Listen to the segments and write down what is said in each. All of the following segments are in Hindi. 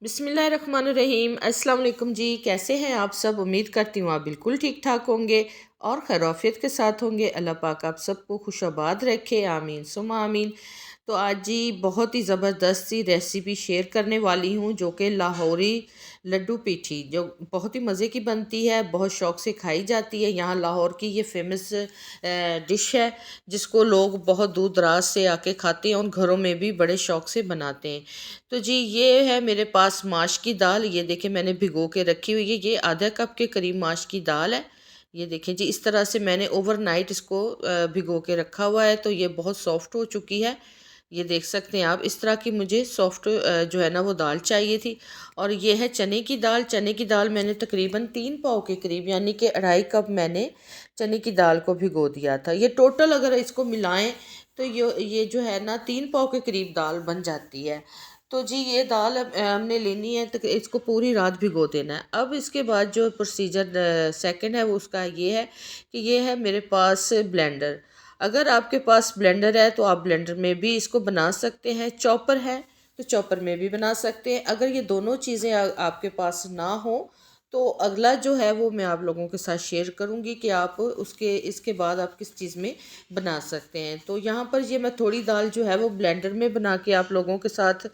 बिस्मिल्लाहिर्रहमानिर्रहीम। अस्सलाम वालेकुम जी, कैसे हैं आप सब। उम्मीद करती हूँ आप बिल्कुल ठीक ठाक होंगे और खैरियत के साथ होंगे। अल्लाह पाक आप सबको खुशाबाद रखे, आमीन सुम्मा आमीन। तो आज जी बहुत ही ज़बरदस्त सी रेसिपी शेयर करने वाली हूँ, जो कि लाहौरी लड्डू पीठी, जो बहुत ही मज़े की बनती है, बहुत शौक़ से खाई जाती है। यहाँ लाहौर की ये फेमस डिश है, जिसको लोग बहुत दूर दराज से आके खाते हैं और घरों में भी बड़े शौक़ से बनाते हैं। तो जी ये है मेरे पास माश की दाल, ये देखिए मैंने भिगो के रखी हुई है। ये आधा कप के करीब माश की दाल है। ये देखें जी, इस तरह से मैंने ओवरनाइट इसको भिगो के रखा हुआ है, तो ये बहुत सॉफ्ट हो चुकी है। ये देख सकते हैं आप, इस तरह की मुझे सॉफ्ट जो है ना वो दाल चाहिए थी। और ये है चने की दाल। चने की दाल मैंने तकरीबन 3 पाव के करीब, यानी कि 2.5 कप मैंने चने की दाल को भिगो दिया था। ये टोटल अगर इसको मिलाएं तो ये जो है ना 3 पाव के करीब दाल बन जाती है। तो जी ये दाल हमने लेनी है, तो इसको पूरी रात भिगो देना है। अब इसके बाद जो प्रोसीजर सेकंड है वो उसका ये है कि ये है मेरे पास ब्लेंडर। अगर आपके पास ब्लेंडर है तो आप ब्लेंडर में भी इसको बना सकते हैं। चॉपर है तो चॉपर में भी बना सकते हैं। अगर ये दोनों चीज़ें आपके पास ना हो तो अगला जो है वो मैं आप लोगों के साथ शेयर करूंगी कि आप उसके इसके बाद आप किस चीज़ में बना सकते हैं। तो यहाँ पर ये मैं थोड़ी दाल जो है वो ब्लेंडर में बना के आप लोगों के साथ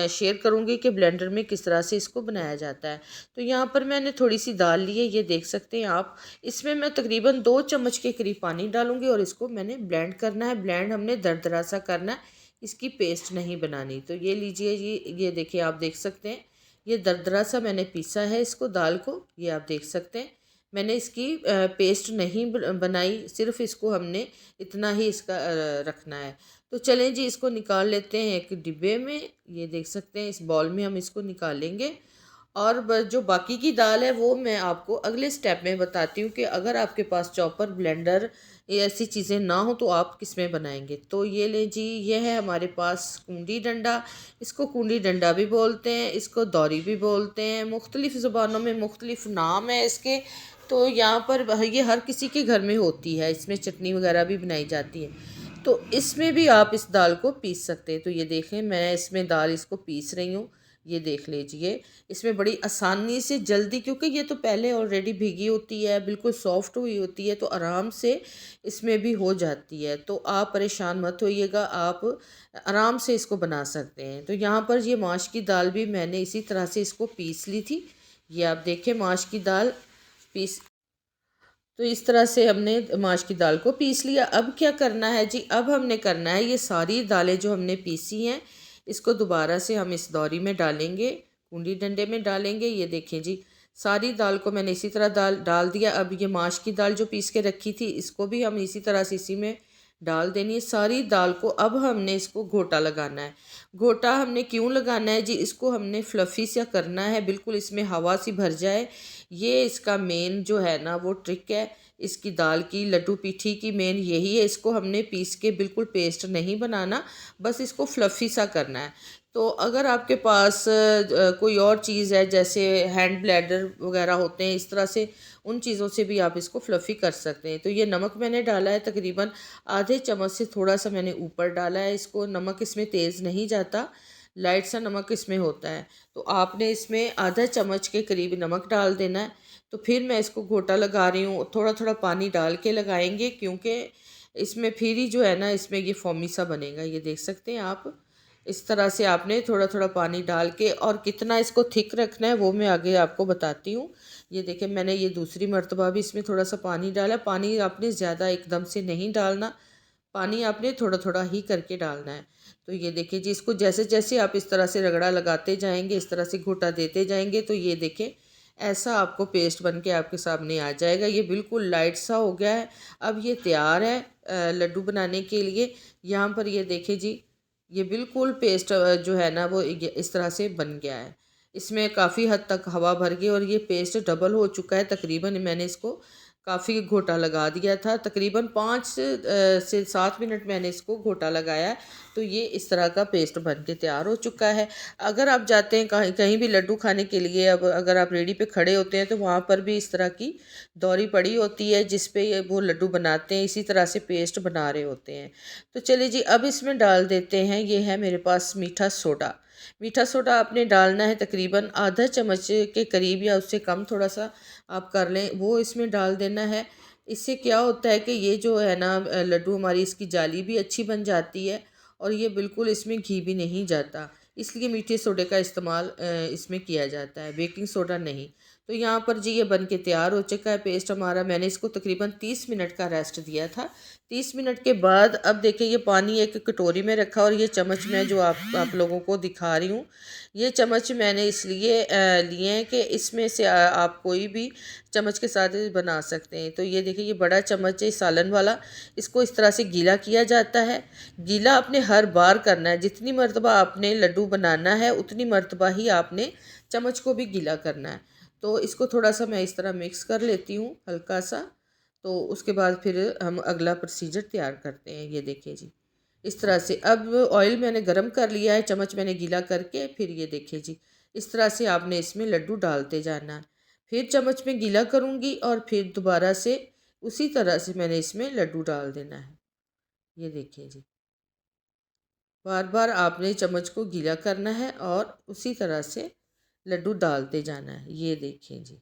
शेयर करूंगी कि ब्लेंडर में किस तरह से इसको बनाया जाता है। तो यहाँ पर मैंने थोड़ी सी दाल ली है, ये देख सकते हैं आप। इसमें मैं तकरीबन 2 चम्मच के करीब पानी डालूंगी और इसको मैंने ब्लेंड करना है। ब्लेंड हमने दरदरा सा करना है, इसकी पेस्ट नहीं बनानी। तो ये लीजिए, ये देखिए, आप देख सकते हैं ये दरदरा सा मैंने पीसा है इसको, दाल को। ये आप देख सकते हैं मैंने इसकी पेस्ट नहीं बनाई, सिर्फ इसको हमने इतना ही इसका रखना है। तो चलें जी, इसको निकाल लेते हैं एक डिब्बे में। ये देख सकते हैं इस बॉल में हम इसको निकालेंगे। और जो बाकी की दाल है वो मैं आपको अगले स्टेप में बताती हूँ कि अगर आपके पास चॉपर, ब्लेंडर, ये ऐसी चीज़ें ना हो तो आप किस में बनाएंगे। तो ये ले जी, ये है हमारे पास कूंडी डंडा। इसको कूंडी डंडा भी बोलते हैं, इसको दौरी भी बोलते हैं। मुख्तलिफ़ ज़ुबानों में मुख्तलिफ़ नाम है इसके। तो यहाँ पर ये हर किसी के घर में होती है, इसमें चटनी वगैरह भी बनाई जाती है। तो इसमें भी आप इस दाल को पीस सकते हैं। तो ये देखें मैं इसमें दाल इसको पीस रही हूँ। ये देख लीजिए, इसमें बड़ी आसानी से जल्दी, क्योंकि ये तो पहले ऑलरेडी भीगी होती है, बिल्कुल सॉफ्ट हुई होती है, तो आराम से इसमें भी हो जाती है। तो आप परेशान मत होइएगा, आप आराम से इसको बना सकते हैं। तो यहाँ पर ये माश की दाल भी मैंने इसी तरह से इसको पीस ली थी। ये आप देखें माश की दाल पीस, तो इस तरह से हमने माश की दाल को पीस लिया। अब क्या करना है जी, अब हमने करना है ये सारी दालें जो हमने पीसी हैं, इसको दोबारा से हम इस दौरी में डालेंगे, कूंडी डंडे में डालेंगे। ये देखें जी, सारी दाल को मैंने इसी तरह दाल डाल दिया। अब ये माश की दाल जो पीस के रखी थी, इसको भी हम इसी तरह से इसी में डाल देनी है सारी दाल को। अब हमने इसको घोटा लगाना है। घोटा हमने क्यों लगाना है जी, इसको हमने फ्लफ़ी सा करना है, बिल्कुल इसमें हवा सी भर जाए। ये इसका मेन जो है ना वो ट्रिक है इसकी दाल की, लड्डू पीठी की मेन यही है। इसको हमने पीस के बिल्कुल पेस्ट नहीं बनाना, बस इसको फ्लफ़ी सा करना है। तो अगर आपके पास कोई और चीज़ है, जैसे हैंड ब्लेंडर वगैरह होते हैं, इस तरह से उन चीज़ों से भी आप इसको फ्लफ़ी कर सकते हैं। तो ये नमक मैंने डाला है, तकरीबन आधे चम्मच से थोड़ा सा मैंने ऊपर डाला है इसको। नमक इसमें तेज़ नहीं जाता, लाइट सा नमक इसमें होता है। तो आपने इसमें आधा चम्मच के करीब नमक डाल देना है। तो फिर मैं इसको घोटा लगा रही हूँ, थोड़ा थोड़ा पानी डाल के लगाएंगे, क्योंकि इसमें फिर ही जो है ना इसमें ये फोमी सा बनेगा। ये देख सकते हैं आप, इस तरह से आपने थोड़ा थोड़ा पानी डाल के, और कितना इसको थिक रखना है वो मैं आगे आपको बताती हूँ। ये देखिए मैंने ये दूसरी मर्तबा भी इसमें थोड़ा सा पानी डाला। पानी आपने ज़्यादा एकदम से नहीं डालना, पानी आपने थोड़ा थोड़ा ही करके डालना है। तो ये देखिए जी, इसको जैसे जैसे आप इस तरह से रगड़ा लगाते जाएंगे, इस तरह से घोटा देते जाएंगे, तो ये देखें ऐसा आपको पेस्ट बन के आपके सामने आ जाएगा। ये बिल्कुल लाइट सा हो गया है। अब ये तैयार है लड्डू बनाने के लिए। यहाँ पर ये देखें जी, ये बिल्कुल पेस्ट जो है ना वो इस तरह से बन गया है। इसमें काफ़ी हद तक हवा भर गई और ये पेस्ट डबल हो चुका है। तकरीबन मैंने इसको काफ़ी घोटा लगा दिया था, तकरीबन 5 से 7 मिनट मैंने इसको घोटा लगाया है। तो ये इस तरह का पेस्ट बन के तैयार हो चुका है। अगर आप जाते हैं कहीं कहीं भी लड्डू खाने के लिए, अब अगर आप रेडी पे खड़े होते हैं तो वहाँ पर भी इस तरह की दौरी पड़ी होती है जिस पे ये वो लड्डू बनाते हैं, इसी तरह से पेस्ट बना रहे होते हैं। तो चलिए जी, अब इसमें डाल देते हैं, ये है मेरे पास मीठा सोडा। मीठा सोडा आपने डालना है तकरीबन आधा चम्मच के करीब या उससे कम थोड़ा सा आप कर लें, वो इसमें डाल देना है। इससे क्या होता है कि ये जो है ना लड्डू हमारी इसकी जाली भी अच्छी बन जाती है और ये बिल्कुल इसमें घी भी नहीं जाता, इसलिए मीठे सोडे का इस्तेमाल इसमें किया जाता है, बेकिंग सोडा नहीं। तो यहाँ पर जी ये बन के तैयार हो चुका है पेस्ट हमारा। मैंने इसको तकरीबन 30 मिनट का रेस्ट दिया था। 30 मिनट के बाद अब देखिए ये पानी एक कटोरी में रखा और ये चम्मच मैं जो आप लोगों को दिखा रही हूँ, ये चम्मच मैंने इसलिए लिए हैं कि इसमें से आप कोई भी चम्मच के साथ बना सकते हैं। तो ये देखिए ये बड़ा चम्मच है सालन वाला, इसको इस तरह से गीला किया जाता है। गीला आपने हर बार करना है, जितनी मरतबा आपने लड्डू बनाना है उतनी मरतबा ही आपने चम्मच को भी गीला करना है। तो इसको थोड़ा सा मैं इस तरह मिक्स कर लेती हूँ हल्का सा। तो उसके बाद फिर हम अगला प्रोसीजर तैयार करते हैं। ये देखिए जी इस तरह से अब ऑयल मैंने गरम कर लिया है, चम्मच मैंने गीला करके, फिर ये देखिए जी इस तरह से आपने इसमें लड्डू डालते जाना है। फिर चम्मच में गीला करूँगी और फिर दोबारा से उसी तरह से मैंने इसमें लड्डू डाल देना है। ये देखिए जी बार बार आपने चम्मच को गीला करना है और उसी तरह से लड्डू डालते जाना है। ये देखिए जी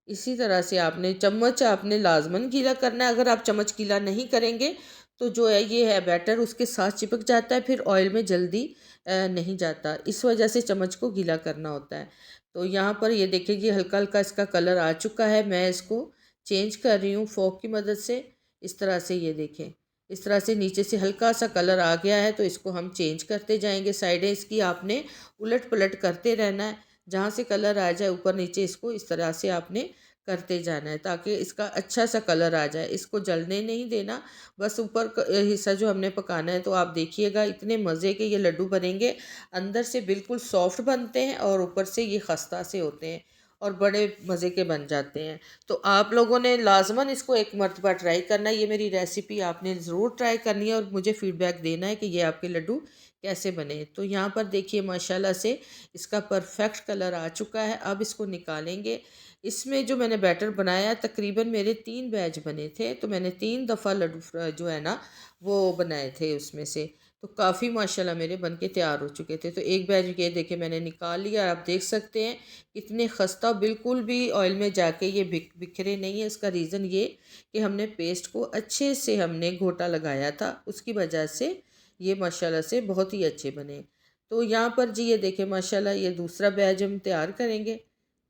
इसी तरह से आपने चम्मच आपने लाजमन गीला करना है। अगर आप चम्मच गीला नहीं करेंगे तो जो है ये है बैटर उसके साथ चिपक जाता है, फिर ऑयल में जल्दी नहीं जाता, इस वजह से चम्मच को गीला करना होता है। तो यहाँ पर ये देखिए ये हल्का हल्का इसका कलर आ चुका है, मैं इसको चेंज कर रही हूँ फोक की मदद से। इस तरह से ये देखें इस तरह से नीचे से हल्का सा कलर आ गया है, तो इसको हम चेंज करते जाएंगे। साइडें इसकी आपने उलट पलट करते रहना है, जहाँ से कलर आ जाए ऊपर नीचे इसको इस तरह से आपने करते जाना है ताकि इसका अच्छा सा कलर आ जाए। इसको जलने नहीं देना, बस ऊपर हिस्सा जो हमने पकाना है। तो आप देखिएगा इतने मज़े के ये लड्डू बनेंगे, अंदर से बिल्कुल सॉफ्ट बनते हैं और ऊपर से ये खस्ता से होते हैं और बड़े मज़े के बन जाते हैं। तो आप लोगों ने लाजमन इसको एक मरतबा ट्राई करना है, ये मेरी रेसिपी आपने ज़रूर ट्राई करनी है और मुझे फ़ीडबैक देना है कि ये आपके लड्डू कैसे बने। तो यहाँ पर देखिए माशाल्लाह से इसका परफेक्ट कलर आ चुका है। अब इसको निकालेंगे। इसमें जो मैंने बैटर बनाया तकरीबन मेरे 3 बैच बने थे, तो मैंने 3 दफ़ा लड्डू जो है ना वो बनाए थे उसमें से। तो काफ़ी माशाल्लाह मेरे बन के तैयार हो चुके थे। तो एक बैच ये देखिए मैंने निकाल लिया, आप देख सकते हैं कितने खस्ता, बिल्कुल भी ऑयल में जाके ये बिखरे नहीं है। इसका रीज़न ये कि हमने पेस्ट को अच्छे से हमने घोटा लगाया था, उसकी वजह से ये माशाल्लाह से बहुत ही अच्छे बने। तो यहाँ पर जी ये देखें माशाल्लाह ये दूसरा बैच हम तैयार करेंगे।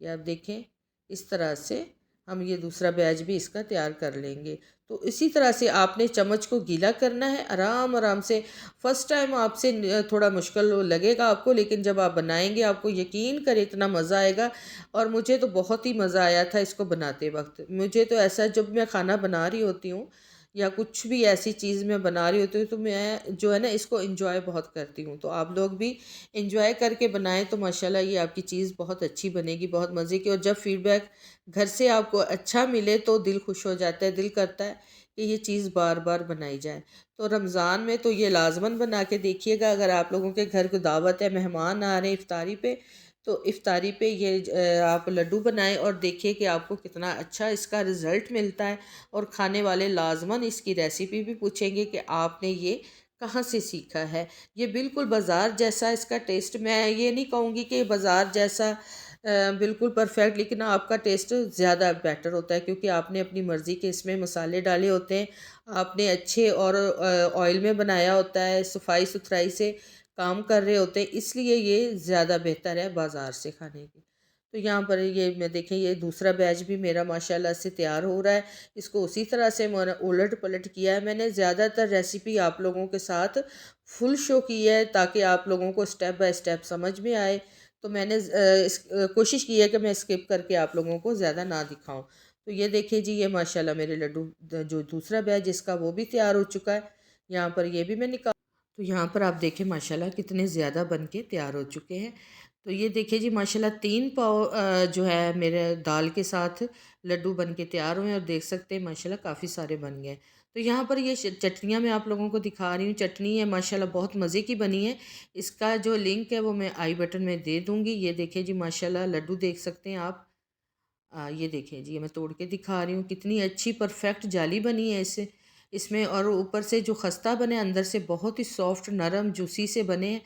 ये आप देखें इस तरह से हम ये दूसरा बैच भी इसका तैयार कर लेंगे। तो इसी तरह से आपने चम्मच को गीला करना है आराम आराम से। फ़र्स्ट टाइम आपसे थोड़ा मुश्किल लगेगा आपको, लेकिन जब आप बनाएंगे आपको यकीन करें इतना मज़ा आएगा। और मुझे तो बहुत ही मज़ा आया था इसको बनाते वक्त। मुझे तो ऐसा जब मैं खाना बना रही होती हूँ या कुछ भी ऐसी चीज़ मैं बना रही होती हूँ तो मैं जो है ना इसको इंजॉय बहुत करती हूँ। तो आप लोग भी इंजॉय करके बनाएं तो माशाल्लाह ये आपकी चीज़ बहुत अच्छी बनेगी, बहुत मज़े की। और जब फीडबैक घर से आपको अच्छा मिले तो दिल खुश हो जाता है, दिल करता है कि ये चीज़ बार बार बनाई जाए। तो रमज़ान में तो ये लाजमन बना के देखिएगा। अगर आप लोगों के घर को दावत है, मेहमान आ रहे हैं इफ्तारी पे, तो इफ्तारी पे ये आप लड्डू बनाएं और देखिए कि आपको कितना अच्छा इसका रिज़ल्ट मिलता है। और खाने वाले लाजमन इसकी रेसिपी भी पूछेंगे कि आपने ये कहाँ से सीखा है। ये बिल्कुल बाज़ार जैसा इसका टेस्ट, मैं ये नहीं कहूँगी कि बाज़ार जैसा बिल्कुल परफेक्ट, लेकिन आपका टेस्ट ज़्यादा बेटर होता है क्योंकि आपने अपनी मर्ज़ी के इसमें मसाले डाले होते हैं। आपने अच्छे और ऑयल में बनाया होता है, सफाई सुथराई से काम कर रहे होते हैं, इसलिए ये ज़्यादा बेहतर है बाज़ार से खाने की। तो यहाँ पर ये मैं देखें ये दूसरा बैच भी मेरा माशाल्लाह से तैयार हो रहा है। इसको उसी तरह से मैंने उलट पलट किया है। मैंने ज़्यादातर रेसिपी आप लोगों के साथ फुल शो की है ताकि आप लोगों को स्टेप बाय स्टेप समझ में आए। तो मैंने कोशिश की है कि मैं स्किप करके आप लोगों को ज़्यादा ना दिखाऊं। तो ये देखिए जी ये माशाल्लाह मेरे लड्डू जो दूसरा बैच इसका वो भी तैयार हो चुका है। यहाँ पर ये भी मैं निकाल, तो यहाँ पर आप देखें माशाल्लाह कितने ज़्यादा बन के तैयार हो चुके हैं। तो ये देखिए जी माशाल्लाह 3 पाव जो है मेरे दाल के साथ लड्डू बन के तैयार हुए हैं और देख सकते हैं माशाल्लाह काफ़ी सारे बन गए। तो यहाँ पर ये चटनियाँ मैं आप लोगों को दिखा रही हूँ। चटनी है माशाल्लाह बहुत मज़े की बनी है। इसका जो लिंक है वो मैं आई बटन में दे दूँगी। ये देखिए जी माशाल्लाह लड्डू देख सकते हैं आप। ये देखिए जी ये मैं तोड़ के दिखा रही हूँ कितनी अच्छी परफेक्ट जाली बनी है इससे इसमें। और ऊपर से जो खस्ता बने अंदर से बहुत ही सॉफ्ट नरम जूसी से बने हैं।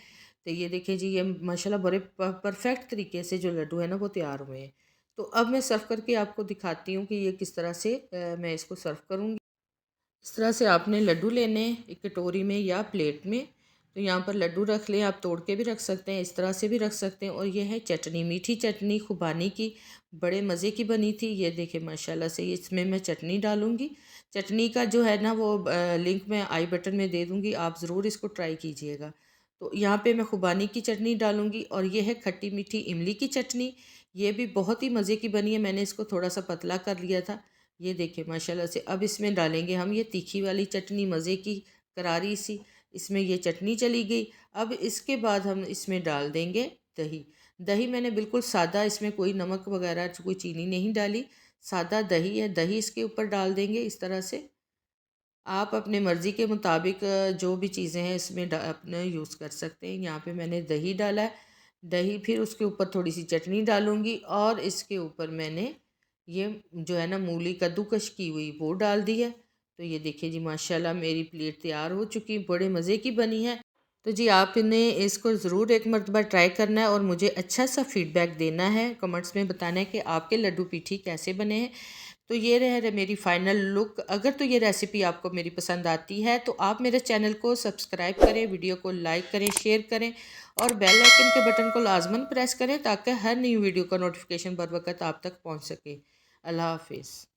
तो ये देखिए जी, ये माशाल्लाह बड़े परफेक्ट तरीके से जो लड्डू है ना वो तैयार हुए हैं। तो अब मैं सर्व करके आपको दिखाती हूँ कि ये किस तरह से मैं इसको सर्व करूँगी। इस तरह से आपने लड्डू लेने हैं एक कटोरी में या प्लेट में। तो यहाँ पर लड्डू रख लें, आप तोड़ के भी रख सकते हैं, इस तरह से भी रख सकते हैं। और ये है चटनी, मीठी चटनी खुबानी की, बड़े मज़े की बनी थी। ये देखिए माशाल्लाह से, इसमें मैं चटनी डालूँगी। चटनी का जो है ना वो लिंक मैं आई बटन में दे दूँगी, आप ज़रूर इसको ट्राई कीजिएगा। तो यहाँ पे मैं खुबानी की चटनी डालूँगी और ये है खट्टी मीठी इमली की चटनी। ये भी बहुत ही मज़े की बनी है, मैंने इसको थोड़ा सा पतला कर लिया था। ये देखिए माशाल्लाह से, अब इसमें डालेंगे हम ये तीखी वाली चटनी, मज़े की करारी सी, इसमें ये चटनी चली गई। अब इसके बाद हम इसमें डाल देंगे दही। दही मैंने बिल्कुल सादा, इसमें कोई नमक वगैरह कोई चीनी नहीं डाली, सादा दही है। दही इसके ऊपर डाल देंगे इस तरह से। आप अपने मर्ज़ी के मुताबिक जो भी चीज़ें हैं इसमें अपने यूज़ कर सकते हैं। यहाँ पे मैंने दही डाला है, दही, फिर उसके ऊपर थोड़ी सी चटनी डालूँगी और इसके ऊपर मैंने ये जो है ना मूली कद्दूकस की हुई वो डाल दी है। तो ये देखिए जी माशाल्लाह मेरी प्लेट तैयार हो चुकी, बड़े मज़े की बनी है। तो जी आपने इसको ज़रूर एक मरतबा ट्राई करना है और मुझे अच्छा सा फ़ीडबैक देना है, कमेंट्स में बताना है कि आपके लड्डू पीठी कैसे बने हैं। तो ये रहे मेरी फ़ाइनल लुक। अगर तो ये रेसिपी आपको मेरी पसंद आती है तो आप मेरे चैनल को सब्सक्राइब करें, वीडियो को लाइक करें, शेयर करें और बेल आइकन के बटन को लाजमन प्रेस करें ताकि हर नई वीडियो का नोटिफिकेशन बर वक्त आप तक पहुंच सके। अल्लाह हाफिज़।